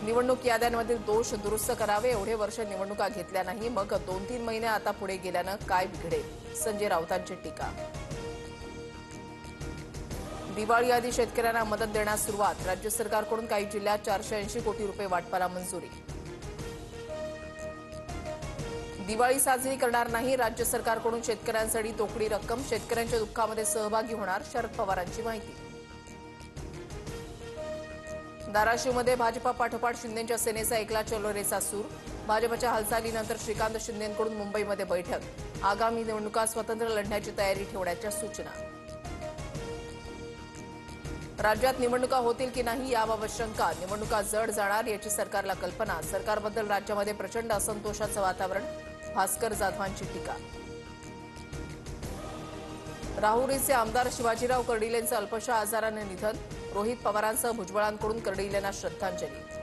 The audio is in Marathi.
निवडणूक याद्यांमधील दोष दुरुस्त करावे, एवढे वर्ष निवडणुका घेतल्या नाही, मग 2-3 महिने आता पुढे गेल्यानं काय बिघडेल? संजय राऊतांची टीका. दिवाळी आधी शेतकऱ्यांना मदत देण्यास सुरुवात, राज्य सरकारकडून काही जिल्ह्यात 480 कोटी रुपये वाटपाला मंजुरी. दिवाळी साजरी करणार नाही, राज्य सरकारकडून शेतकऱ्यांसाठी तोकडी रक्कम, शेतकऱ्यांच्या दुःखामध्ये सहभागी होणार, शरद पवारांची माहिती. धाराशिवमध्ये भाजपा पाठोपाठ शिंदेच्या सेनेचा एकला चलो रेचा सूर, भाजपच्या हालचालीनंतर श्रीकांत शिंदेंकडून मुंबईमध्ये बैठक, आगामी निवडणुका स्वतंत्र लढण्याची तयारी ठेवण्याच्या सूचना. राज्यात निवडणुका होतील की नाही याबाबत शंका, निवडणुका जड जाणार याची सरकारला कल्पना, सरकारबद्दल राज्यामध्ये प्रचंड असंतोषाचं वातावरण, भास्कर जाधवांची टीका. राहुरीचे आमदार शिवाजीराव कर्डिलेंचं अल्पशा आजाराने निधन, रोहित पवारांसह भुजबळांकडून कर्डिलेंना श्रद्धांजली.